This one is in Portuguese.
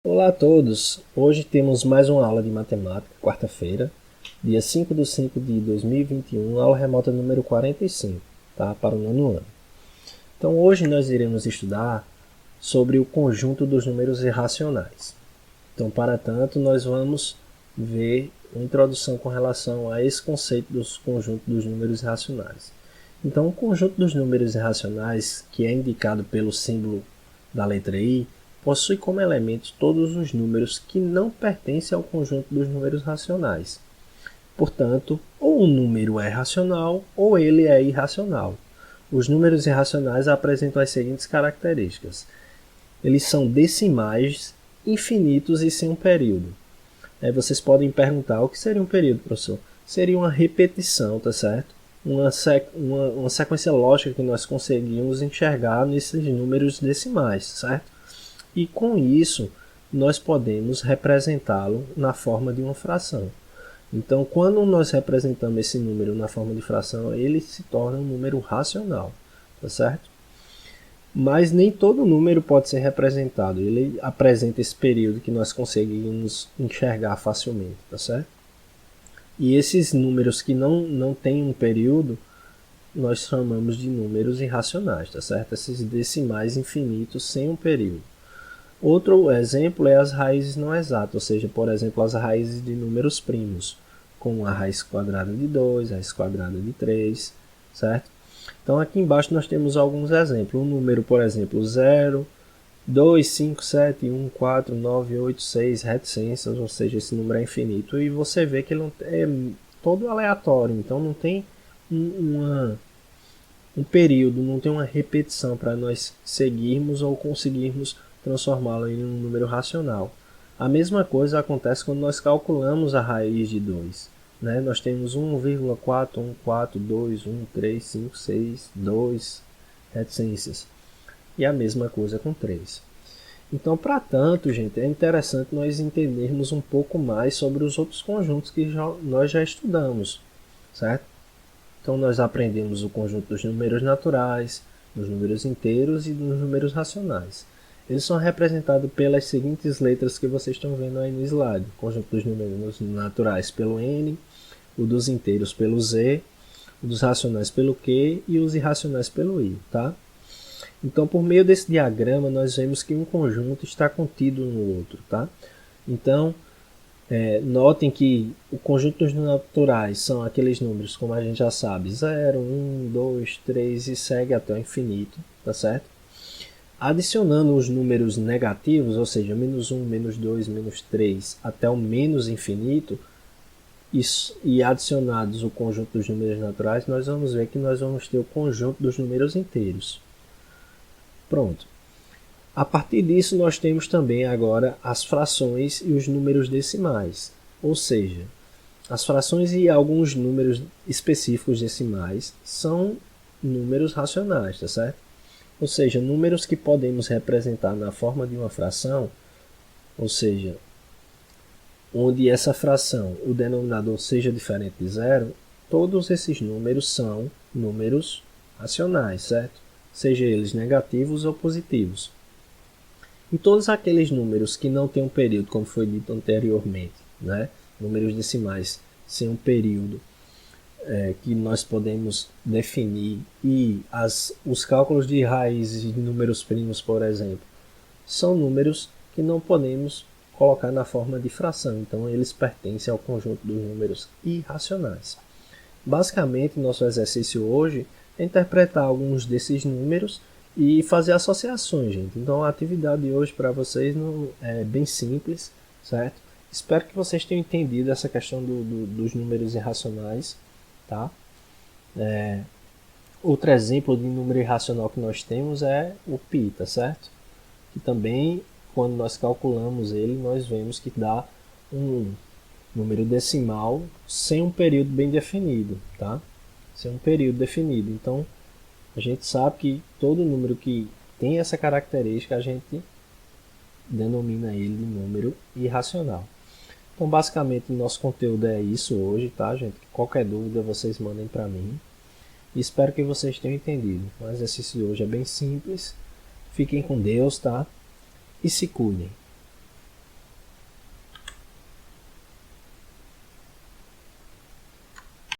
Olá a todos! Hoje temos mais uma aula de matemática, quarta-feira, dia 5 de 5 de 2021, aula remota número 45, tá? Para o nono ano. Então hoje nós iremos estudar sobre o conjunto dos números irracionais. Então, para tanto, nós vamos ver uma introdução com relação a esse conceito dos conjuntos dos números irracionais. Então, o conjunto dos números irracionais, que é indicado pelo símbolo da letra I, possui como elementos todos os números que não pertencem ao conjunto dos números racionais. Portanto, ou o número é racional ou ele é irracional. Os números irracionais apresentam as seguintes características. Eles são decimais, infinitos e sem um período. Aí vocês podem perguntar, o que seria um período, professor? Seria uma repetição, tá certo? Uma sequência lógica que nós conseguimos enxergar nesses números decimais, certo? E com isso, nós podemos representá-lo na forma de uma fração. Então, quando nós representamos esse número na forma de fração, ele se torna um número racional, tá certo? Mas nem todo número pode ser representado. Ele apresenta esse período que nós conseguimos enxergar facilmente, tá certo? E esses números que não têm um período, nós chamamos de números irracionais, tá certo? Esses decimais infinitos sem um período. Outro exemplo é as raízes não exatas, ou seja, por exemplo, as raízes de números primos, como a raiz quadrada de 2, a raiz quadrada de 3, certo? Então aqui embaixo nós temos alguns exemplos. Um número, por exemplo, 0, 2, 5, 7, 1, 4, 9, 8, 6, reticências, ou seja, esse número é infinito. E você vê que ele é todo aleatório, então não tem um período, não tem uma repetição para nós seguirmos ou conseguirmos transformá-lo em um número racional. A mesma coisa acontece quando nós calculamos a raiz de 2. Nós temos 1,414, 1, 3, 5, 6, 2 reticências. E a mesma coisa com 3. Então, para tanto, gente, é interessante nós entendermos um pouco mais sobre os outros conjuntos que nós já estudamos, certo? Então, nós aprendemos o conjunto dos números naturais, dos números inteiros e dos números racionais. Eles são representados pelas seguintes letras que vocês estão vendo aí no slide. O conjunto dos números naturais pelo N, o dos inteiros pelo Z, o dos racionais pelo Q e os irracionais pelo I, tá? Então, por meio desse diagrama, nós vemos que um conjunto está contido no outro, tá? Então, notem que o conjunto dos naturais são aqueles números, como a gente já sabe, 0, 1, 2, 3 e segue até o infinito, tá certo? Adicionando os números negativos, ou seja, menos 1, menos 2, menos 3, até o menos infinito, e adicionados o conjunto dos números naturais, nós vamos ver que nós vamos ter o conjunto dos números inteiros. Pronto. A partir disso, nós temos também agora as frações e os números decimais, ou seja, as frações e alguns números específicos decimais são números racionais, tá certo? Ou seja, números que podemos representar na forma de uma fração, ou seja, onde essa fração, o denominador seja diferente de zero, todos esses números são números racionais, certo? Seja eles negativos ou positivos. E todos aqueles números que não têm um período, como foi dito anteriormente, números decimais sem um período, que nós podemos definir, e os cálculos de raízes de números primos, por exemplo, são números que não podemos colocar na forma de fração, então eles pertencem ao conjunto dos números irracionais. Basicamente, nosso exercício hoje é interpretar alguns desses números e fazer associações, gente. Então a atividade de hoje para vocês é bem simples, certo? Espero que vocês tenham entendido essa questão dos números irracionais, tá? Outro exemplo de número irracional que nós temos é o π, tá certo? Que também, quando nós calculamos ele, nós vemos que dá um número decimal sem um período bem definido, tá? Sem um período definido. Então, a gente sabe que todo número que tem essa característica, a gente denomina ele de número irracional. Então, basicamente, o nosso conteúdo é isso hoje, tá, gente? Qualquer dúvida, vocês mandem para mim. E espero que vocês tenham entendido. O exercício de hoje é bem simples. Fiquem com Deus, tá? E se cuidem.